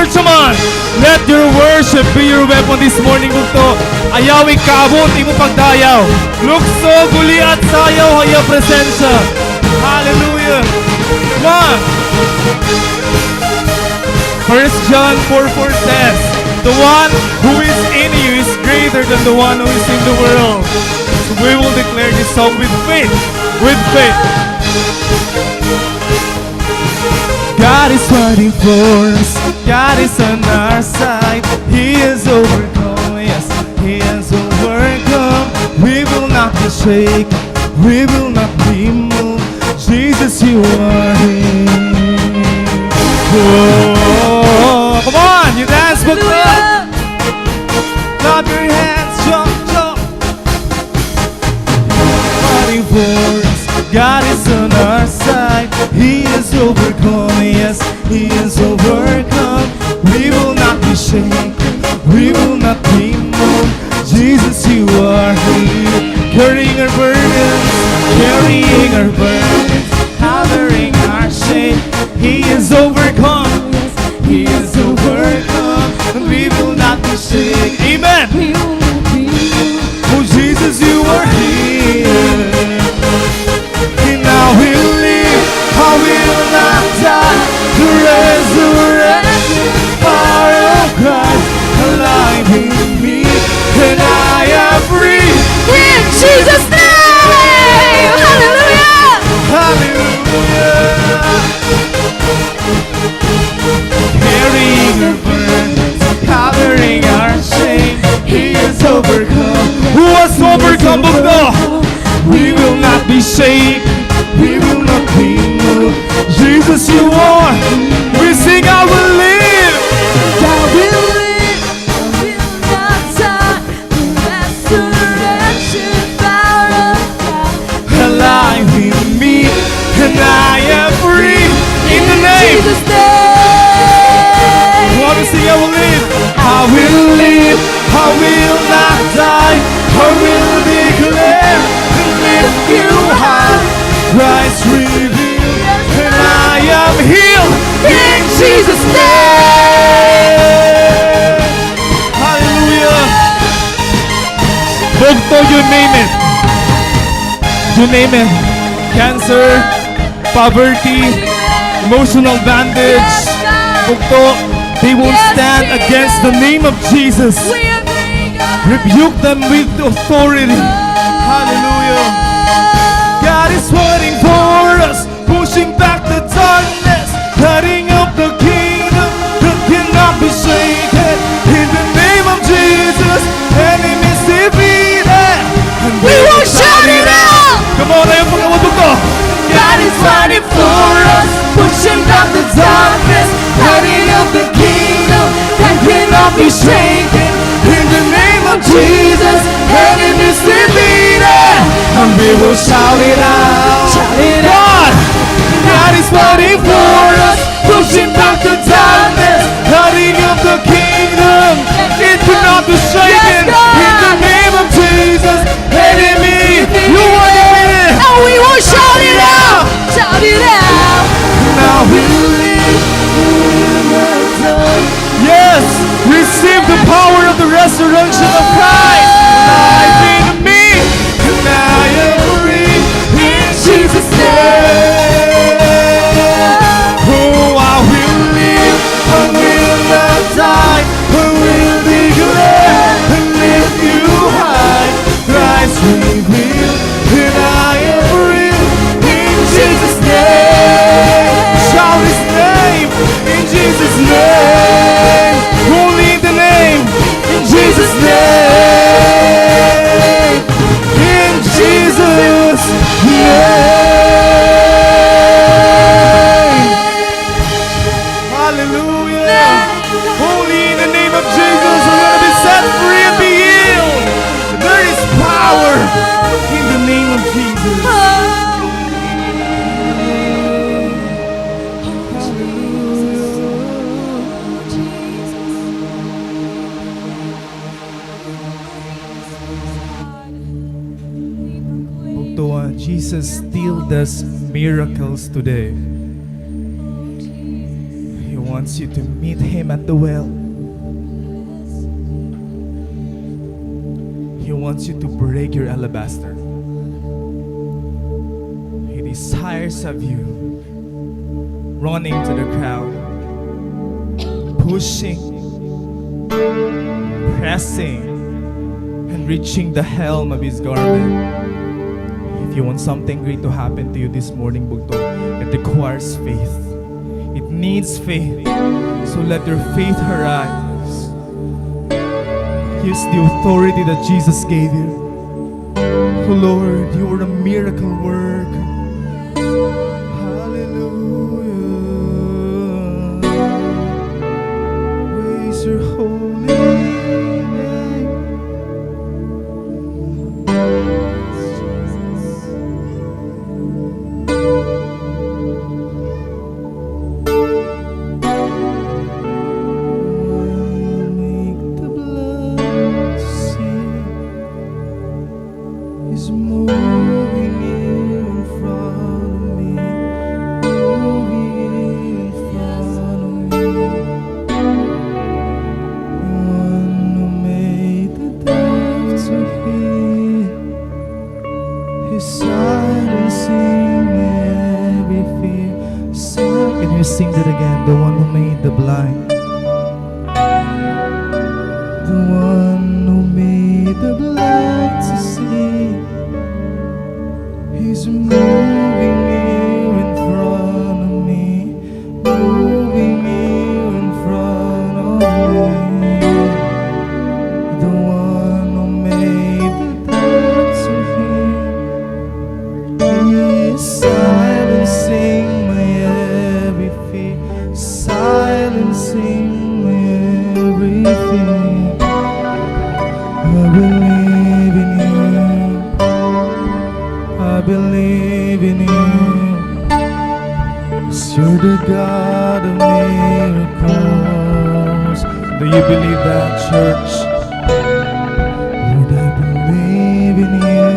church man. Let your worship be your weapon this morning, bugto. Ayaw ikabot, imo pagdayaw. Lukso, guli at sayaw, haya presensya. Hallelujah. Come on. 1 John 4:4 says, the one who is in you is greater than the one who is in the world. So we will declare this song with faith. With faith. God is fighting for us. God is on our side. He has overcome. Yes, He has overcome. We will not be shaken. We will not be moved. Jesus, you are He. Oh, come on, you dance with me. Clap your hands, jump, jump. Fighting for us. God is on our side. He has overcome. Yes, He has overcome. We will not be shaken. We will not be moved. Jesus, you are here. Carrying our burdens. Carrying our burdens. Gathering our shame. He has overcome. He has overcome. And we will not be shaken. Amen. Oh, Jesus, you are here. And now we live. I will not die. The resurrection power of Christ alive in me. And I am free. In Jesus' name. Hallelujah. Hallelujah. Carrying our burdens, covering our shame. He has overcome. Who has overcome, Bugdo? We will not be shaken. We will not be moved. Jesus, you are. We sing, I will live. I will live. I will not die. The resurrection power of God Alive in me. And I am free. In the name. Jesus' name. Want to sing, I will live. I will live. I will not die. I will declare and lift you high. Christ revealed, and I am healed in Jesus' name. Hallelujah. Bugto, you name it. You name it. Cancer, poverty, emotional bandage. Bugto, they won't stand against the name of Jesus. Rebuke them with authority. Hallelujah. God is fighting for us, pushing back the darkness, cutting up the kingdom that cannot be shaken. In the name of Jesus, enemies defeated, and we will shout it out. Come on, God is fighting for us, pushing back the darkness, cutting up the kingdom that cannot be shaken. In the name of Jesus, enemies defeated, and we will shout it out. Shout it out. God is fighting for us, pushing back the darkness, cutting up the kingdom. It cannot be shaken. In the name of Jesus, enemy, you are defeated. And we will shout it out. Shout it out. Now we live. Yes, receive the power of the resurrection of Christ. Life in me, and I am free in Jesus' name. Oh, I will live, I will not die, I will declare and lift you high. Christ revealed, and I am free in Jesus' name. Shout His name in Jesus' name. Only in the name, in Jesus' name. In Jesus' name. Hallelujah. Only in the name of Jesus we're going to be set free and be healed. There is power in the name of Jesus. Jesus still does miracles today. He wants wants you to meet Him at the well. He wants you to break your alabaster. He desires of you running to the crowd, pushing, pressing, and reaching the helm of His garment. If you want something great to happen to you this morning, Bugto, it requires faith. It needs faith. So let your faith arise. Use the authority that Jesus gave you. Oh Lord, you are a miracle worker. Hallelujah. Praise your holy name. Make the blood sing. Is moving in front of me, moving in front of me. The one who made the deaf to hear, His silencing every fear. Can you sing that again? The one who made the blind, the one who made the blind to see. He's moving here in front of me, moving here in front of me. The one who made the deaf to hear. He is silencing my every fear, silencing my every fear. I believe in you. I believe in you. 'Cause you're the God of miracles. Do you believe that, church? Lord, I believe in you.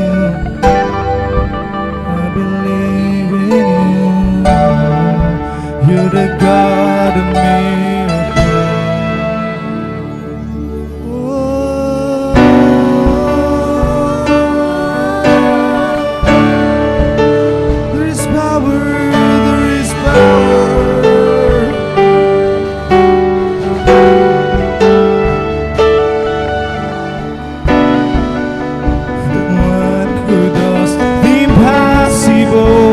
I believe in you. You're the God of miracles. Oh, there is power, there is power. The one who does the impossible,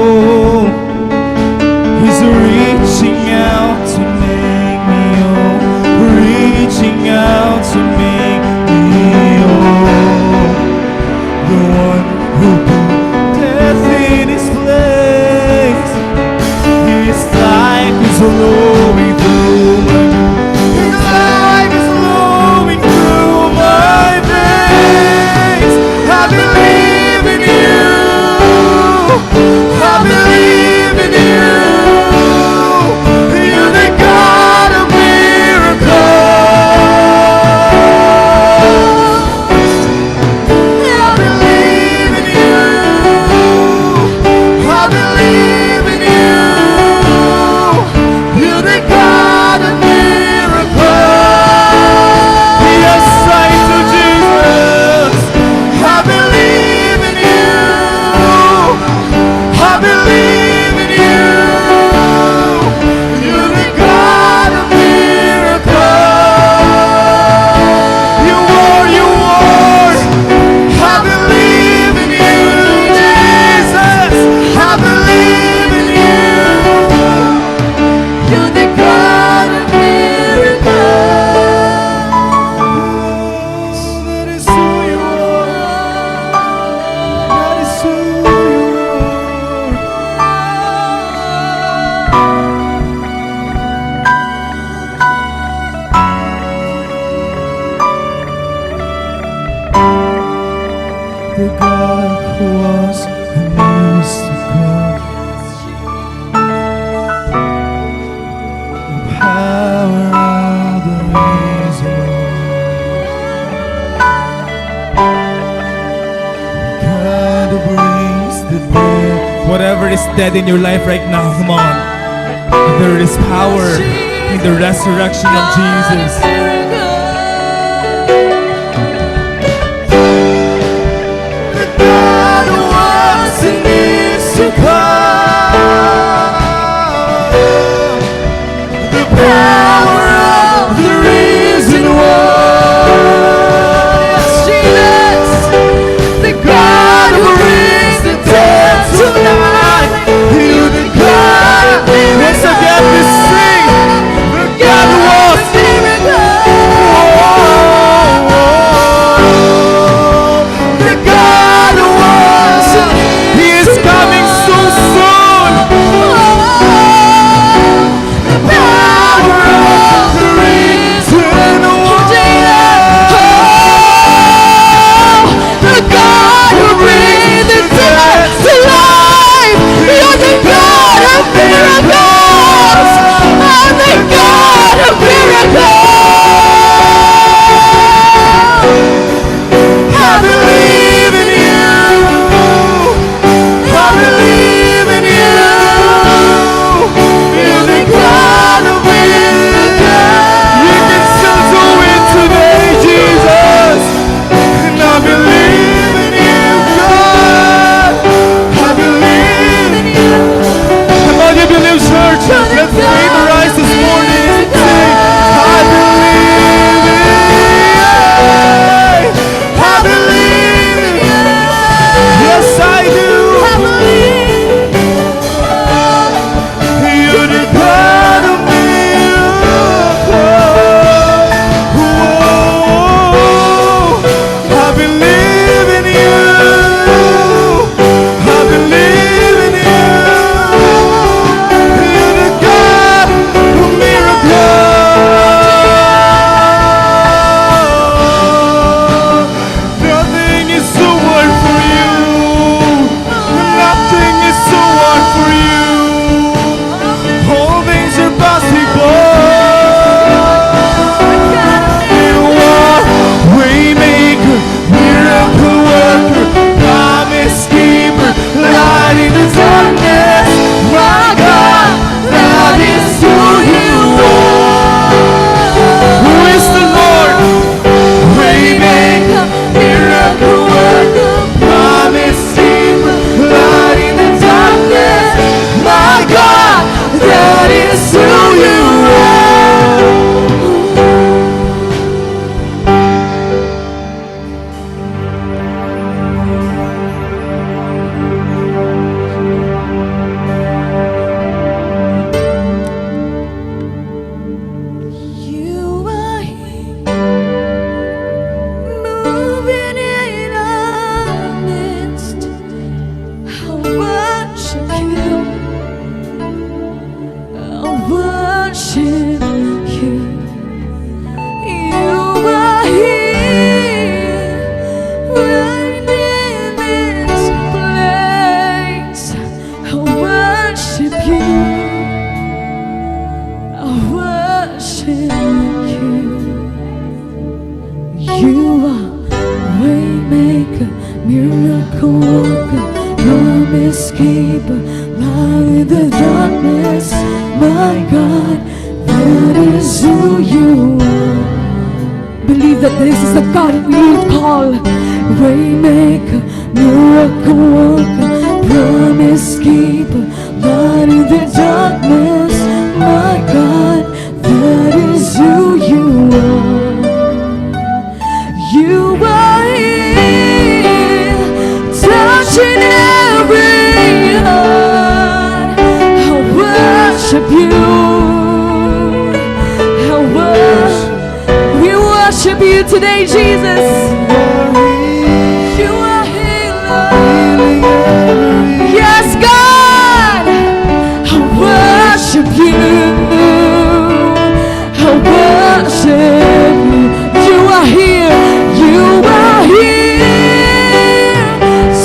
He's reaching out to make me whole, reaching out to make me whole. The one who put death in His place, His life is flowing through my veins. His life is flowing through my veins. I believe in you. I believe in you. You're the God of miracles. I believe in you. I believe in you. You're the God of miracles. Yes, I do, Jesus. I believe in you. I believe in you. You're the God of miracles. You are, you are. I believe in you, Jesus. I believe in you. You're the God of miracles. That is who you are. That is who you are. The God who was and is to come. The power of the risen Lord. God who brings the dead. Whatever is dead in your life right now, come on. There is power. in the resurrection of Jesus. The God who was and is to come, the power of the risen one. Yes, Jesus, the God who raised the dead tonight. You the God of miracles. Once again we sing, the God who was. The God who was, He is coming so soon. the power of the risen one. The God who brings the dead to life. You're the God of miracles. I'm the God of miracles. I believe in you. I believe in you. You're the God of miracles. You can still do it today, Jesus. And I believe in you, God. I believe in you. Come on, you believe, church. Let's raise the rise this morning and sing, I believe in you. I believe in you. Yes, I do. I believe. You're the God of miracles. Whoa. I believe in you. I believe in you. You're the God of miracles. Nothing is too hard for you. Nothing is too hard for you. All things are possible. You are waymaker, miracle worker, promise keeper, light in the darkness. My God, that is who you are. Who is the Lord? Waymaker, miracle worker, promise keeper, light in the darkness. My God, that is who you You are here, moving in our midst. I worship you. I worship you. You are here, right in this place. I worship you. I worship you. You are waymaker, miracle worker, promise keeper, light in the darkness. My God, that is who you are. Believe that this is the God we call waymaker, miracle worker, promise keeper, light in the darkness. My God, that is who you are. You are here, touching every heart. I worship you. We worship you today, Jesus. You are healer. Yes, God. I worship you. I worship you. You are here. You are here.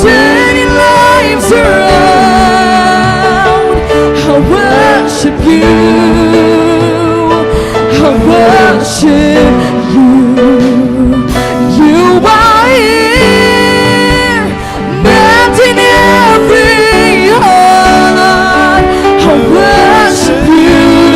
Turning lives around. I worship you. I worship you. You are here, melting every heart. I worship you.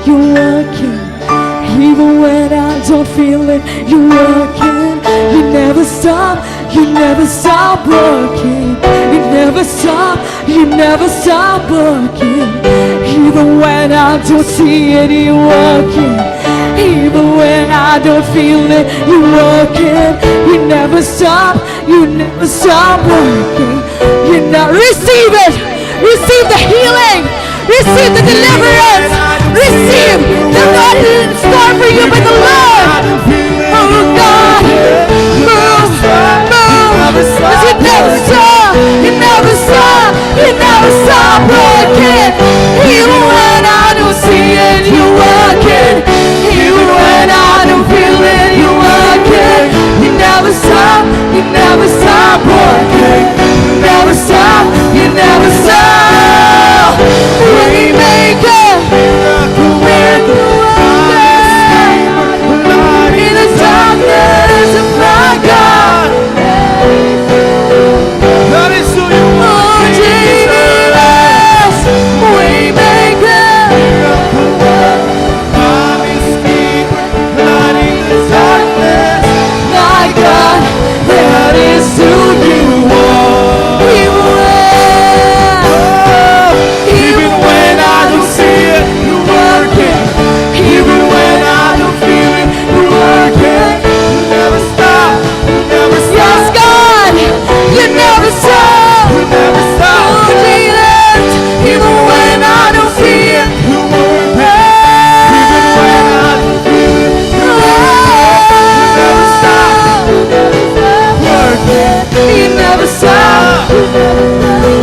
you're working. Even when I don't feel it, you're working. You never stop working. You never stop working. Even when I don't see it, you're working. Even when I don't feel it, you're working. You never stop working. You now receive it. Receive the healing. Receive the deliverance. Receive the God is in store for you by the Lord. Oh God, move. Cause you never stop working. Even when I don't see it, you're working. Even when I don't feel it, you're working. You never stop working. You never stop. Waymaker, miracle worker, in the darkness of my God. That is who you are, Jesus. Waymaker, miracle worker, promise keeper, light in the darkness. my God, that is who you are. Even when I don't see it, you're working. Even when I don't feel it, you're working. You never stop. Yes, God, you never stop. You never stop. Oh, Jesus, even when I don't see it, You're working. Even when I don't feel it, you're never stop. Working. you never stop.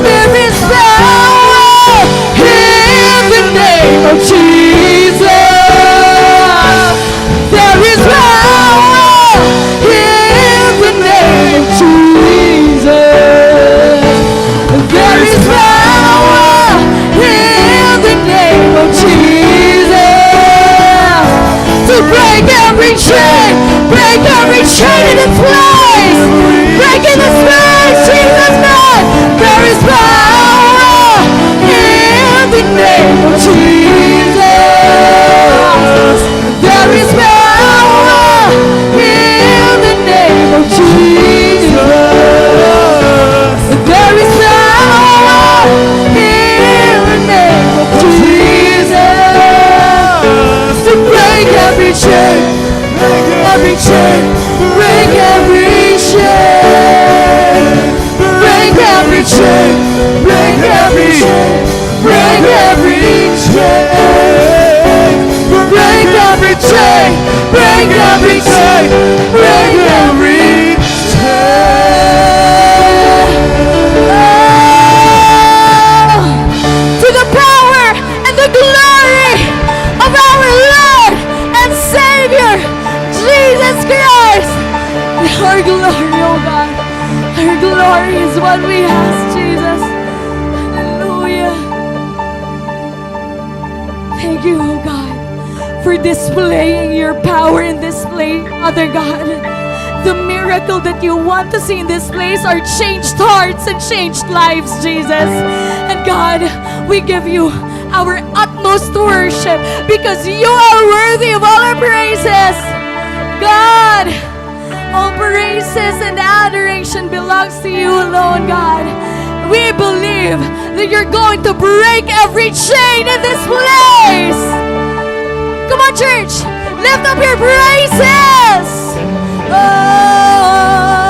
There is power in the name of Jesus. There is power in the name of Jesus. There is power in the name of Jesus to break every chain in its place. Break in its place, Jesus' name. There is power in the name of Jesus. There is power in the name of Jesus. There is power in the name of Jesus to break every chain, break every chain, break every chain, break every chain, break every chain, break every chain, break every chain, break every chain, break every chain. To the power and the glory of our Lord and Savior, Jesus Christ. Our glory, oh God. Our glory is what we ask, Jesus. Hallelujah. Thank you, oh God, for displaying your power in this place, Father God. The miracle that you want to see in this place are changed hearts and changed lives, Jesus. And God, we give you our utmost worship because you are worthy of all our praises. God, all praises and adoration belongs to you alone, God. We believe that you're going to break every chain in this place. Come on, church. Lift up your praises.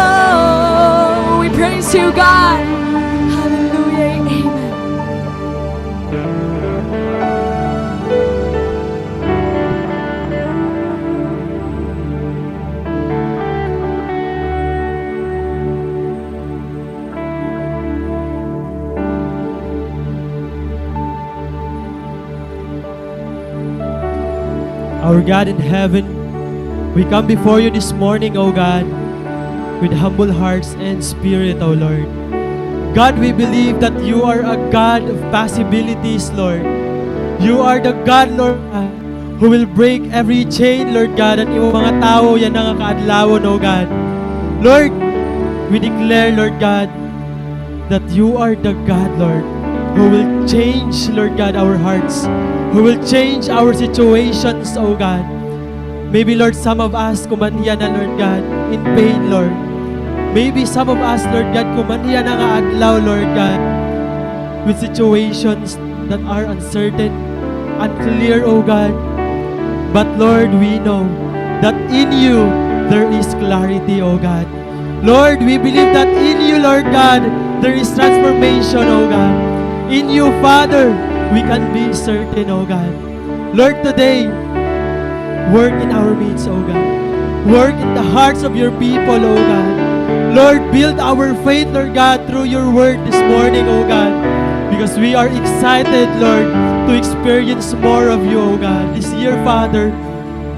Oh, we praise you, God. Hallelujah. Amen. Our God in heaven, we come before you this morning, O God, with humble hearts and spirit, O Lord. God, we believe that you are a God of possibilities, Lord. You are the God, Lord, who will break every chain, Lord God, at iyong mga tao yan ang kaadlawon, O God. Lord, we declare, Lord God, that you are the God, Lord, who will change, Lord God, our hearts, who will change our situations, O God. Maybe, Lord, some of us kumaniya na, Lord God, in pain, Lord. Maybe some of us, Lord God, kumaniya na nga adlaw, Lord God, with situations that are uncertain, unclear, O God. But Lord, we know that in you, there is clarity, O God. Lord, we believe that in you, Lord God, there is transformation, O God. In you, Father, we can be certain, O God. Lord, today, work in our midst, O God. Work in the hearts of your people, O God. Lord, build our faith, Lord God, through your word this morning, O God. Because we are excited, Lord, to experience more of you, O God. This year, Father,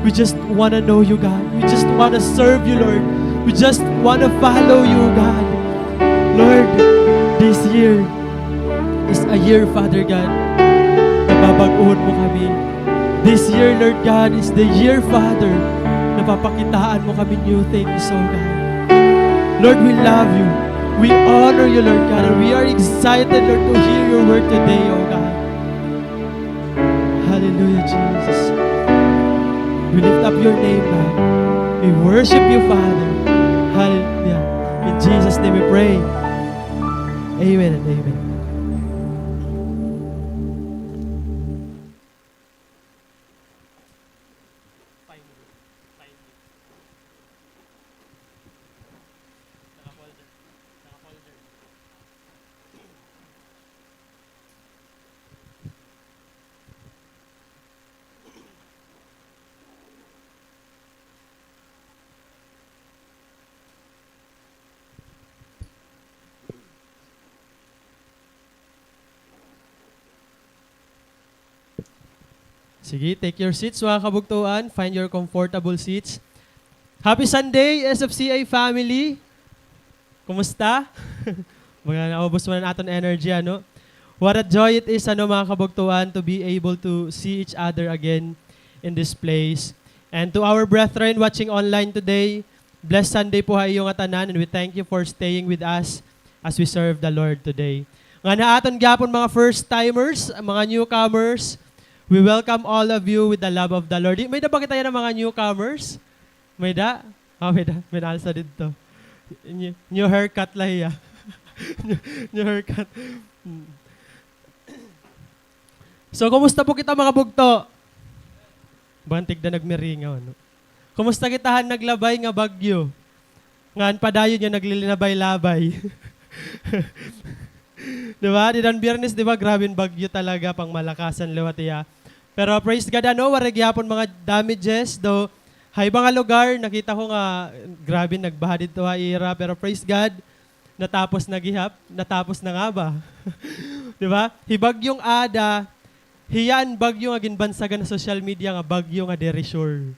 we just want to know you, God. We just want to serve you, Lord. We just want to follow you, God. Lord, this year is a year, Father God, na babaguhin mo kami. This year, Lord God, is the year, Father, na papakitaan mo kami new things, O God. Lord, we love you. We honor you, Lord God, and we are excited, Lord, to hear your word today, O God. Hallelujah, Jesus. We lift up your name, God. We worship you, Father. Hallelujah. In Jesus' name we pray. Amen and amen. Sige, take your seats, mga kabugtuan. Find your comfortable seats. Happy Sunday, SFCA family! Kumusta? Mga naubos mo na natin energy, ano? What a joy it is, ano, mga kabugtuan, to be able to see each other again in this place. And to our brethren watching online today, blessed Sunday po ha iyong atanan, and we thank you for staying with us as we serve the Lord today. Nga na aton gapon mga first-timers, mga newcomers, we welcome all of you with the love of the Lord. May da ba kita yan ng mga newcomers? May da? May da. May naalsa dito. New haircut lang ya. New haircut. So, kumusta po kita mga bugto? Bantig na nagmeringaw. No? Kumusta kitahan naglabay nga bagyo? Ngaan padayon niya naglilinabay-labay. Diba? Didan Biyernes, diba? Grabing bagyo talaga, pang malakasan lewatiya. Pero praise God, ano, warag yapon mga damages, do, hay mga lugar, nakita ko nga, grabe, nagbaha dito ha, ira, pero praise God, natapos na gihap, natapos na nga ba? Diba? Hibagyong ada, hiyaan bagyo nga ginbansagan sa social media nga bagyo nga dere sure.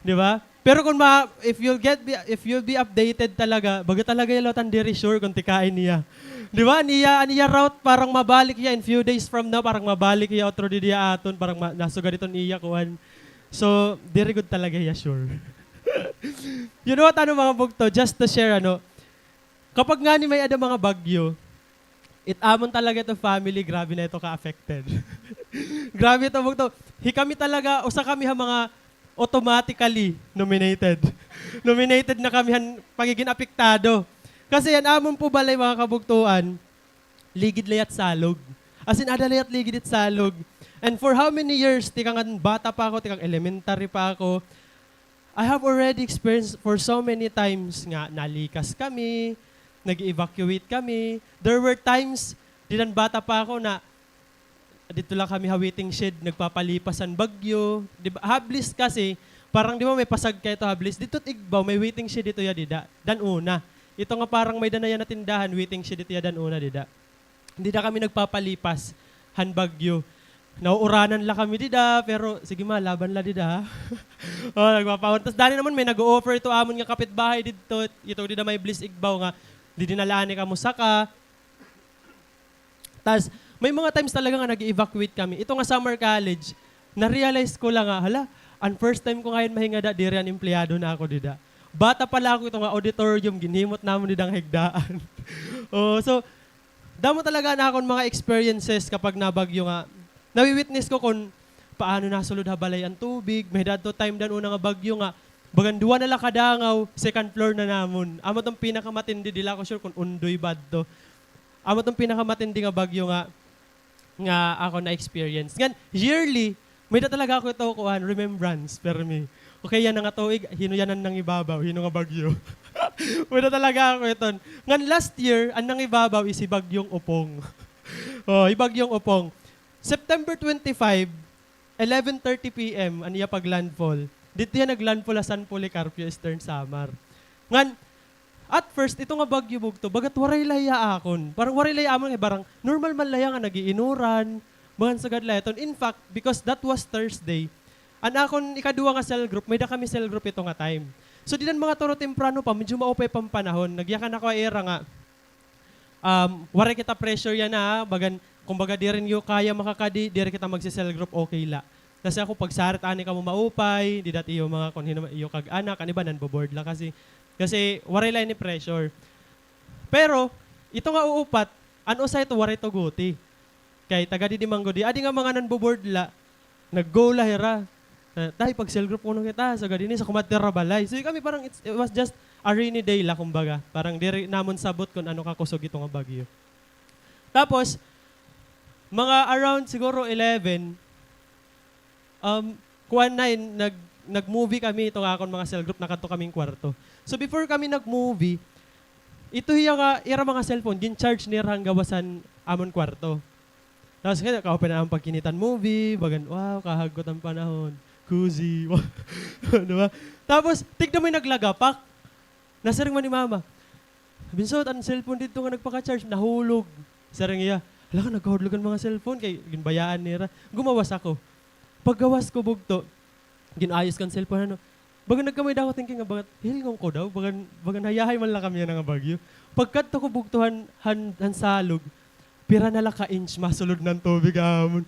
Diba? Pero kung if you'll be updated talaga, bago talaga yung lotan dere sure kung tikain niya. Di ba? Niya route parang mabalik niya in few days from now, parang mabalik niya outro di dia aton, parang nasuga dito niya kuhan. So, very good talaga ya, sure. You know what, ano mga bugto, just to share, ano, kapag nga ni may ada mga bagyo, amon talaga ito family, grabe na ito ka-affected. Grabe ito bugto. Kami talaga, usa kami ha mga automatically nominated. Nominated na kami han pagiging apektado. Kasi yan, amon po balay mga kabugtuan, ligid layat salog. As in, ada layat ligid it salog. And for how many years, tikang bata pa ako, tikang elementary pa ako, I have already experienced for so many times nga, nalikas kami, nag-evacuate kami. There were times, dinan bata pa ako na, dito lang kami waiting shed, nagpapalipasan bagyo. Diba? Hablis kasi, parang di ba may pasag kayo ito hablis, dito igbaw, may waiting shed dito ya dida. Dan una. Ito nga parang may danayan na tindahan, waiting shed dito ya dan una dida. Hindi na kami nagpapalipas, hanbagyo. Nauuranan lang kami dida, pero sige ma, laban la dida. Oh, nagpapawon. Tapos dani naman may nag-o-offer ito amon nga kapitbahay dito, ito dida may bliss igbaw nga, di dinalaan ka mo saka. Tapos may mga times talaga nga nag-evacuate kami. Ito nga summer college, na-realize ko lang nga, hala, ang first time ko ngayon mahinga da, diri ang empleyado na ako dida. Bata pala ako ito nga auditorium, ginhimot naman didang higdaan. Oh, so, damo talaga na akong mga experiences kapag nabagyo nga. Nawi-witness ko kung paano nasulod habalay ang tubig. May dadto time dan una nga bagyo nga. Bagan duwa na lang kadangaw, second floor na namon. Amo tong pinakamatindi, dila ko sure kung undoy bad to. Amo tong pinakamatindi nga bagyo nga ako na-experience. Ngan, yearly, may da talaga ako ito kuhan, remembrance, per me. Okay, yan nga tuig, hinuyanan ng ibabaw, hino nga bagyo. May da talaga ako ito. Ngan, last year, ang nang ibabaw is si Bagyong Upong. Ibagyong Upong. September 25, 11:30 p.m., aniya pag-landfall. Dito yan nag-landfall sa San Policarpio, Eastern Samar. Ngan, at first, ito nga bagyo bugto, bagat waray laya akon. Parang waray laya amon, barang normal man laya nga nagiinuran, mga sagad layaton. In fact, because that was Thursday, an akon ikaduwa nga cell group, may da kami cell group ito nga time. So, di mga toro temprano pa, medyo maupay pang panahon. Nagyakan ako era nga, waray kita pressure yan na, bagan, kumbaga di rin yung kaya makakadi, di rin kita magsi-cell group, okay la. Kasi ako pag sarat ani ka mo maupay, di dati yung mga kung yung kag-anak, ano ba, nanboboard lang kasi waray lang ni pressure. Pero, ito nga uupat, ano sa ito, waray to guti. Kay taga di manggo di, adi nga mga nanboboard la, nag-go la hera. Tayo pag cell group kuno kita, sa gadini sa kumatira balay. So kami parang it was just a rainy day la kumbaga. Parang di namon sabot kung ano kakusog ito nga bagyo. Tapos, mga around siguro 11, kuwan na nag-movie kami ito nga akong mga cell group, nakato kaming kwarto. So before kami nag-movie, ito yung ira mga cellphone, gin-charge ni Ranggawasan amon kwarto. Tapos kaya kaupan na ang pagkinitan movie, bagan, wow, kahagot ang panahon. Cozy. Diba? Tapos, tignan mo yung naglagapak. Nasarang man ni mama. Binsot, ang cellphone dito nga nagpaka-charge, nahulog. Sarang iya, hala ka, nagkahudlogan mga cellphone, kay ginbayaan nira. Gumawas ako. Paggawas ko bugto, ginayos kan cellphone, ano. Bagan nagkamay daw ako thinking nga, bagat, hilngong ko daw, bagan hayahay man lang kami yan nga bagyo. Pagkat ko bugtuhan han salog, pira na lang ka-inch, masulod ng tubig amon.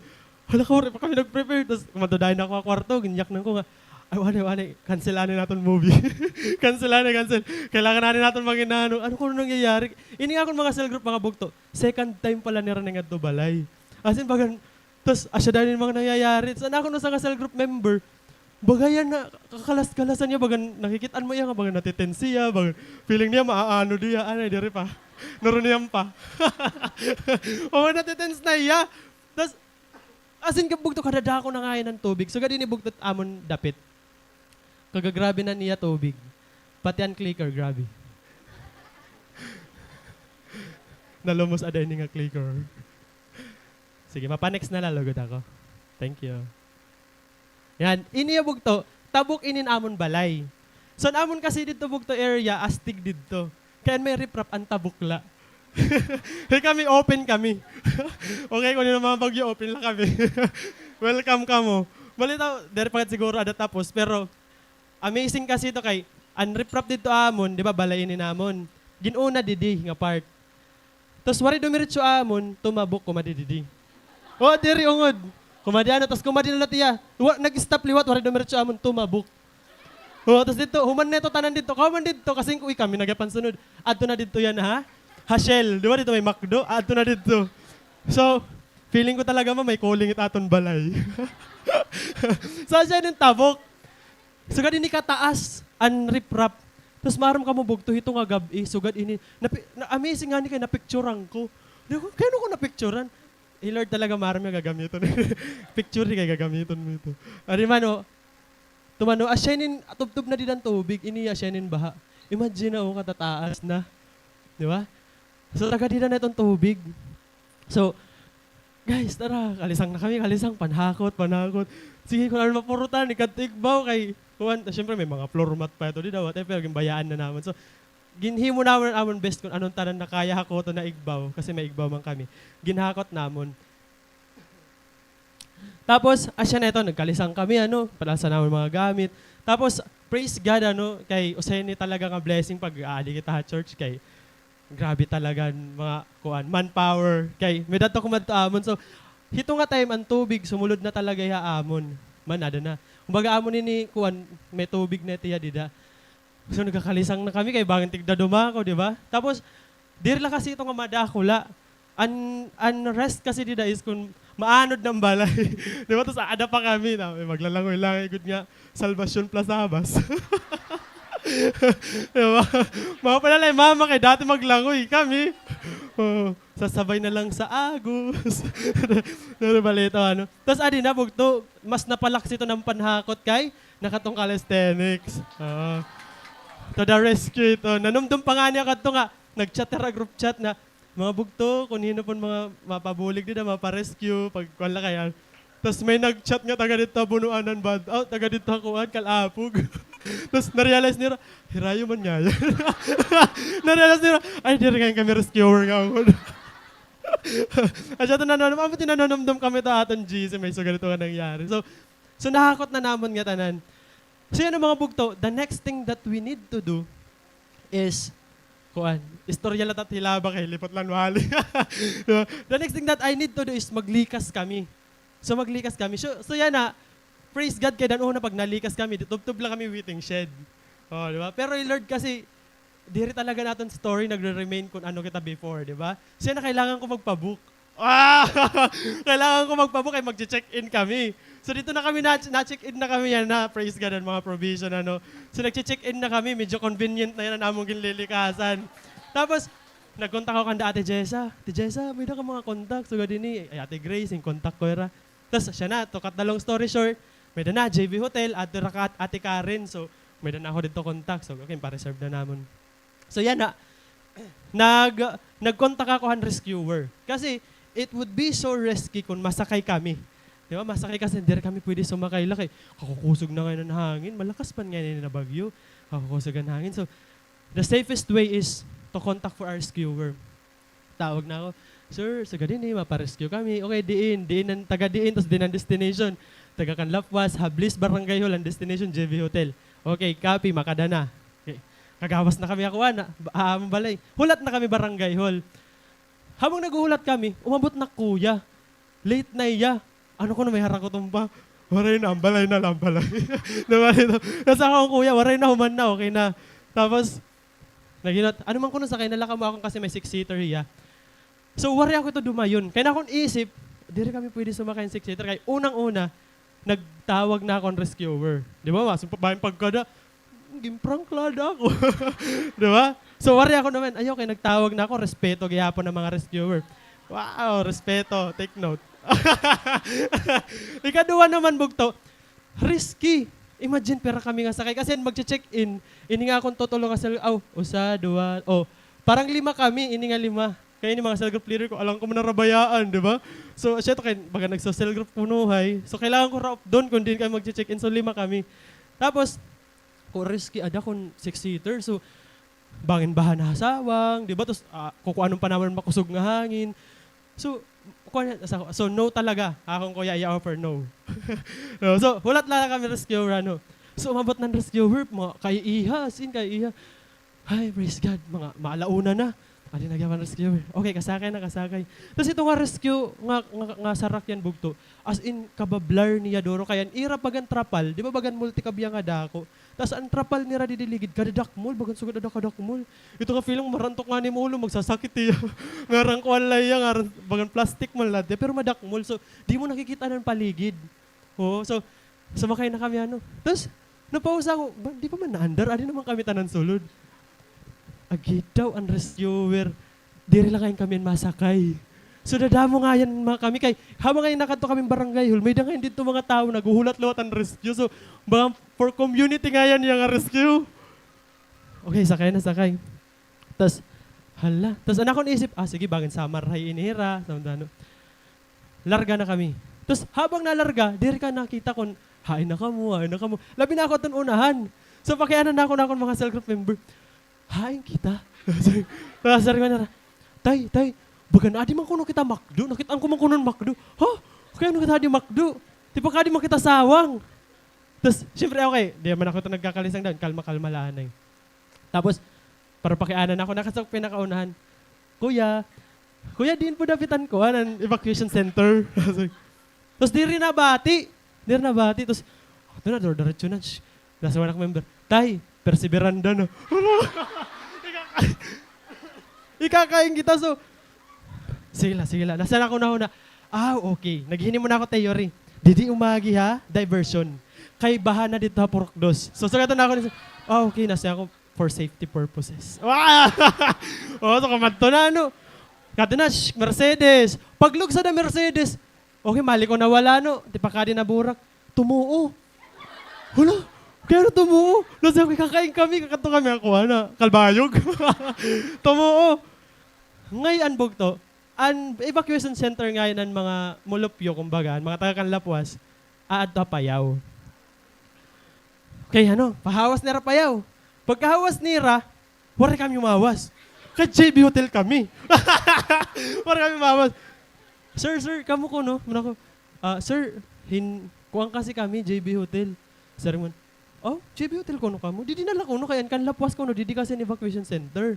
Hala ka, pa kami nag-prepare. Tapos kumatudahin na ako ang kwarto, ginyak nang ko nga, ay, wane, cancelanin natin movie. cancel. Kailangan natin manginano. Ano kung nangyayari? Ini nga akong mga cell group, mga bugto. Second time pala nira nga ito balay. As in, bagan, tapos asya dahil yung mga nangyayari. Tapos ako nung sa cell group member, bagayan na, kakalas-kalasan niya, bagan, nakikitaan mo yan, bagan natitensi siya, bagan, feeling niya maaano diya, diri pa. Naruniyam pa. O, natitense na iya. Tapos, as in, kabugto kadadako na ngayon ng tubig. So, gadi ni bugtot amon dapit. Kagagrabe na niya tubig. Pati ang clicker, grabe. Nalumos aday ni nga clicker. Sige, mapanext na lalagod ako. Thank you. Yan, iniya bugto, tabok inin amon balay. So, amon kasi dito bugto area, astig dito. Kaya may riprap ang tabukla. Hey, kami, open kami. Okay, kung yun ang mga bagyo, open lang kami. Welcome ka mo. Balita, dari pagat siguro ada tapos, pero amazing kasi ito kay, unreprop dito amon, di ba, balayin ni namon. Ginuna didi nga part. Tapos wari dumiritso amon, tumabok kumadididi. O, diri ungod. Kumadiano, tapos kumadi na latiya. Nag-stop liwat, wari dumiritso amon, tumabok. O, tapos dito, human neto tanan dito, kauman dito, kasing uwi kami, nagapansunod. Adto na dito yan, ha? Hashell, di ba dito may McDo? Adto na dito. So, feeling ko talaga may calling it aton balay. So, siya yung tabok. So, gadi ni kataas, unriprap. Tapos maram ka mo bugto, ito nga gabi, sugad ini. Amazing nga ni kayo, napicturean ko. Kaya ko napicturean? Lord talaga maram yung gagamiton. Picture kayo gagamiton mo ito. Ari man, tumano, asyanin, tubtub na din ang tubig, ini asyanin baha. Imagine na, katataas na. Di ba? So, taga-dida na itong tubig. So, guys, tara, kalisang na kami, panhakot. Sige, kung ano mapurutan, ikatigbaw kay Juan. Siyempre, may mga floor mat pa ito, di daw, whatever, bayaan na naman. So, ginhimo naman amon best kung anong tanan na kaya hakoto na igbaw, kasi may igbaw man kami. Ginhakot namon. Tapos, asya na ito, nagkalisang kami, palasa namin mga gamit. Tapos, praise God, kay Useni talaga nga blessing pag aali kita ha church, kay grabe talaga mga manpower. Kay may dato kumadto amon. So hito nga time ang tubig sumulod na talaga ya amon. Ada na. Kumbaga amon ni may tubig na tiya dida. So nagkakalisang na kami kay bangin tigda dumako, di ba? Tapos diri la kasi ito nga madakula. unrest kasi dida is kung maanod ng balay. Di ba? Tapos aada pa kami na maglalangoy-langoy. Good nga, Salvation Plasabas. Diba? Mga panalay, mama kay dati maglangoy kami. Sasabay na lang sa Agus. Balito, ano. Tapos adi na, bugto, mas napalaks ito ng panhakot kay nakatong calisthenics. To the rescue ito. Nanumdum pa nga niya kadto nga, nag-chat tara group chat na, mga bugto, kung hino po mga mapabulig din na maparescue, pag wala kaya. Tapos may nag-chat nga taga dito, bunuanan bad out, taga dito kuan, kalapog. Tapos na-realize nila, hirayo man nga yan. Na-realize nila, ay, di rin kami rescuer nga ako. At siya ito nanonumdum kami ito aton GC, may so ganito nga nangyari. So nakakot na namon nga tanan. So yan ang mga bugto, the next thing that we need to do is, kuan, istorya lang at hilaba kay lipot lang wali. The next thing that I need to do is maglikas kami. So maglikas kami. So yan na, praise God kay dan una pag nalikas kami, tubtub lang kami waiting shed. Oh, di ba? Pero yung Lord kasi, diri talaga natin story nagre-remain kung ano kita before, di ba? So yan na kailangan ko magpabook. Kailangan ko magpabook ay mag-check-in kami. So dito na kami, na-check-in na kami yan na, praise God, ang mga provision, ano. So nag-check-in na kami, medyo convenient na yan ang among ginlilikasan. Tapos, nagkontak ako kanda Ate Jessa. Ate Jessa, may na ka mga kontak. So gadi ni, ay Ate Grace, yung kontak ko era. Tapos siya na, to cut the long story short, may na JV Hotel, Ate Karen. So may na ako dito kontak. So okay, pa-reserve na namon. So yan na, nag-kontak ako ang rescuer. Kasi, it would be so risky kung masakay kami. Di ba? Masakay kasi hindi kami pwede sumakay laki. Kakukusog na ngayon ng hangin. Malakas pa nga na bagyo. Kakukusog ang hangin. So, the safest way is to contact for our rescuer. Tawag na ako, Sir, sa gadin maparescue kami. Okay, diin taga-diin, tapos din ang destination. Taga-Kanlapwas, Hablis, Barangay Hall, ang destination, JV Hotel. Okay, copy, makadana. Okay. Kagawas na kami ako, balay. Hulat na kami Barangay Hall. Habang naguhulat kami, umabot na kuya. Late na iya. Ano ko na may harang ko tumpa? Waray na, balay na lang, balay. Nasa ako kuya, waray na, human na, okay na. Tapos, naginot, ano man ko na sakay, nalaka mo akong kasi may 6-seater iya. So, waray ako ito dumayon. Kaya na akong isip, di rin kami pwede sumakay ng 6-seater. Kaya unang-una, nagtawag na akong rescuer. Di ba, masumpa ba yung pagkada? Gimprank lada ako. Di ba? So, waray ako naman, ayoko, nagtawag na ako, respeto, gayapon ng mga rescuer. Wow, respeto, take note. Ikaduwa naman, bugto, risky. Imagine, pera kami nga sakay. Kasi mag-check-in, ini nga akong tutulong nga usa, dua, parang 5 kami, ini nga 5. Kaya ini mga cell group leader ko, alam ko manarabayaan, di ba? So, siya to kayo, baga nagsa-cell group punuhay. So, kailangan ko raop doon kung din kayo mag-check-in. So, 5 kami. Tapos, kung risky, ada kung 6-seater. So, bangin bahan na hasawang, di ba? Tapos, kukuha nung pa naman makusog nga hangin. So, no talaga. Akong kuya, i-offer no. So, hulat lang kami rescuer, ano. So, umabot ng rescuer, mga kay-iha, kay-iha. Ay, praise God, mga maalauna na. Ano nagyaman rescuer? Okay, kasakay na, kasakay. Tapos ito nga rescue, nga sarak yan bugto. As in, kabablar niya doro. Kaya, ira bagan trapal, di ba bagan multikabya nga dako. Tapos ang trapal nira didiligid, kadadakmol, bagan sugad kadakmol. Ito nga feeling marantok nga ni mo ulo, magsasakit iya. Ngarang kwalay ya, ngarang bagan plastic mo lahat. Pero madakmol, so di mo nakikita ng paligid. So sumakay na kami ano. Tapos, napausa ako, di pa man na-under, ano naman kami tanan sulod. Agit daw ang rescuer, diri lang kami masakay. So dadamo nga yan mga kami kay habang ngayon nakato kami barangay hall, may da ngayon dito mga tao naguhulat-lot ang rescue. So mga for community nga yan yung rescue. Okay, sakay na sakay. Tapos, tapos anak ko naisip, sige bagay samar hay inihira. Larga na kami. Tapos habang nalarga, diri ka nakita kon hain na kamo. Labi na ako itong unahan. So pakianan na ako mga cell group member. Hain kita. Tapos sabi ko na, tay, baga na, adi man kuno kita makdo. Nakitaan ko man kuno makdo. Ha? Kaya nung kita adi makdo. Di pa ka adi man kita sawang. Tapos, syempre, okay. Di man ako ito nagkakalisang doon. Kalma-kalma lang. Tapos, para pakianan ako, nakasok pinakaunahan. Kuya, din po dapitan ko, ng evacuation center. Tapos, di rin nabati. Tapos, ito na, diretso na. Nasa wanak member. Tay, perseveranda na. Ikakain kita. So, Sige la. Nasaan ako na una? Okay. Naghini mo na ako theory. Didi umagi ha, diversion. Kay bahana dito ha, purokdos. So sugatan na ako, okay, nasa ako for safety purposes. So kamadto na, no? Kata na, Mercedes. Paglugsa na Mercedes, okay, mali ko na wala, no? Di pa kadi na burak. Tumuo. Hala, kaya na tumuo. Nasa ako, kakain kami, kakato kami ako, kalbayog. Tumuo. Ngayon, bugto, ang evacuation center ngayon ng mga mulupyo, kumbaga, mga taga-Kanlapuas, aad to payaw. Kaya pahawas nira payaw. Pagkahawas nira, wala kami umawas. Kay JB Hotel kami. Wala kami umawas. Sir, kamo ko, no? Sir, kuwang kasi kami, JB Hotel. Sir, JB Hotel ko, no kamo? Di dinala ko, no? Kaya Kanlapuas ko, no? Di kasi an evacuation center.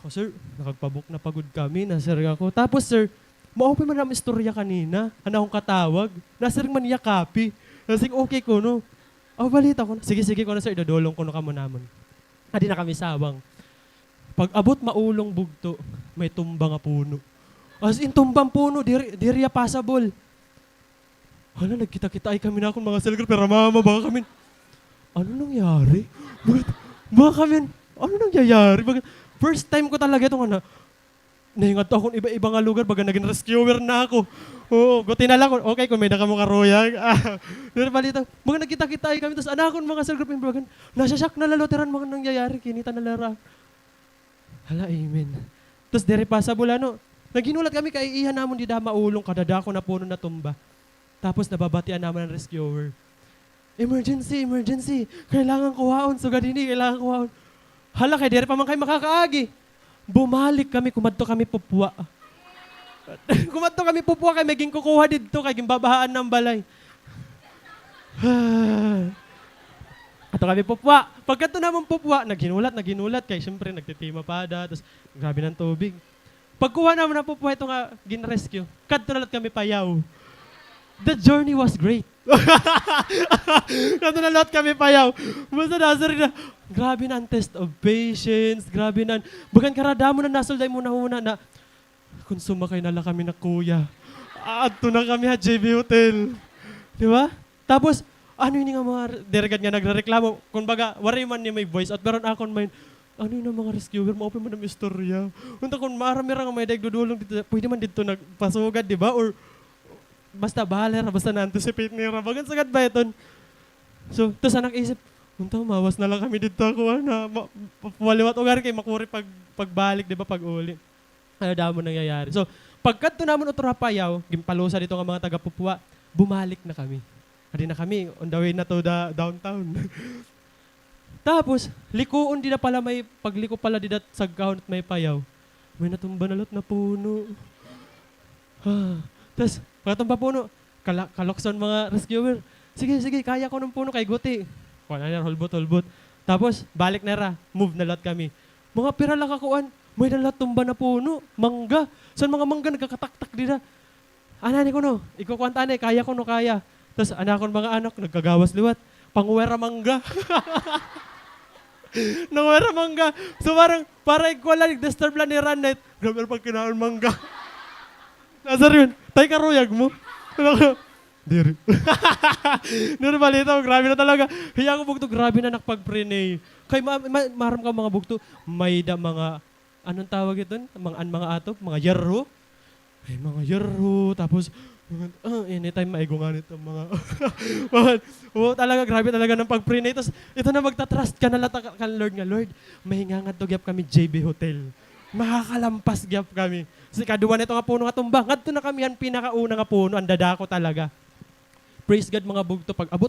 Sir, nakagpabook na pagod kami, na sir ako. Tapos sir, ma-open man namin istorya kanina. Akong katawag. Na sir man niya copy. Nasing okay ko, no? Balita ko na. Sige ko na sir, idodolong ko na kamo naman. Adi na kami sawang. Pag abot maulong bugto, may tumba nga puno. As in, tumbang puno, diriya passable. Nagkita-kita ay kami na akong mga selgr, pero mama, baka kami, ano nangyari? Baka kami, ano nangyayari? First time ko talaga itong nahingat akong iba-iba nga lugar baga naging rescuer na ako. Guti na lang ko. Okay, kung may na ka mo karoyag. Pero balita, mga nagkita-kita ay kami, tapos anakon mga cell group, baga, nasasyak na laloteran mga nangyayari, kinita na lara. Hala, amen. Tapos dere pa sa bulano, naginulat kami kay iha namon di da maulong, kadadako na puno na tumba. Tapos nababatian naman ng rescuer. Emergency. Kailangan kuhaon. Sugad hindi, kailangan kuhaon. Hala, kay dere pa man kayo makakaagi. Bumalik kami, kumadto kami pupwa. Kumadto kami pupwa, kay maging kukuha dito, kay gimbabahaan ng balay. Ato kami pupwa. Pagkato naman pupwa, naginulat, kay siyempre nagtitima pada, tapos grabe ng tubig. Pagkuha naman ng pupwa, ito nga, gin-rescue. Kadto nalat kami payaw. The journey was great. Kadto nalat kami payaw. Basta nasa rin na, grabe na ang test of patience, grabe na, bagan karadamo na nasulday mo na una na, kung sumakay nala kami na kuya, ato na kami ha, JB Hotel. Di ba? Tapos, ano yun nga mga delegate nga nagre-reklamo, kung baga, waray man niya may voice, at meron akong mind, ano yun ang mga rescuer, ma-open mo ng istorya. Unta kung marami nga may dagdudulong dito, pwede man dito nagpasugad, di ba? Or, basta bahala, basta na-anticipate nila, bagan sagad ba ito? So, tapos anak isip, unta, mawas na lang kami dito ako, waliwat ugar kay makuri pagbalik, di ba, pag-uli. Ano damo nangyayari. So, pagkat naman utrapayaw, gimpalusa dito ng mga taga-Pupwa, bumalik na kami. Hindi na kami, on the way na to the downtown. Tapos, likuon din na pala may, pagliko pala din at sagkahon at may payaw. May natumba na lot na puno. Tapos, pagkatumba puno, kalokson mga rescuer. Sige, kaya ko ng puno kay Guti. Kung ano, hulbot. Tapos, balik na ra, move na lot kami. Mga pira lang kakuan, may nalat tumba na puno, mangga. Saan mga mangga nagkakatak-tak din na? Anani ko no, ikukuantaan kaya ko no kaya. Tapos anakon mga anak, nagkagawas liwat, panguwera mangga. Nanguwera mangga. So parang wala, nag-disturb lang ni Ranet. Grabe pag kinaon mangga. Nasar yun, tay karuyag mo. Diri. Diri balita, grabe na talaga. Hiya ko bugto, grabe na nakpag-prenay. Kay maram ka mga bugto, may da mga, anong tawag ito? Mga atop, mga yerro. Ay, mga yerro. Tapos, anytime maigungan ito mga, talaga, grabe talaga ng pag-prenay. Tapos, ito na magtatrust ka na lata ka, Lord nga, Lord, mahinga nga to gyap kami JB Hotel. Makakalampas gyap kami. Kasi kaduwa na ito nga puno nga tumba. Ngadto na kami yan, pinakauna nga puno, ang dadako talaga. Praise God mga bugto. Pag abot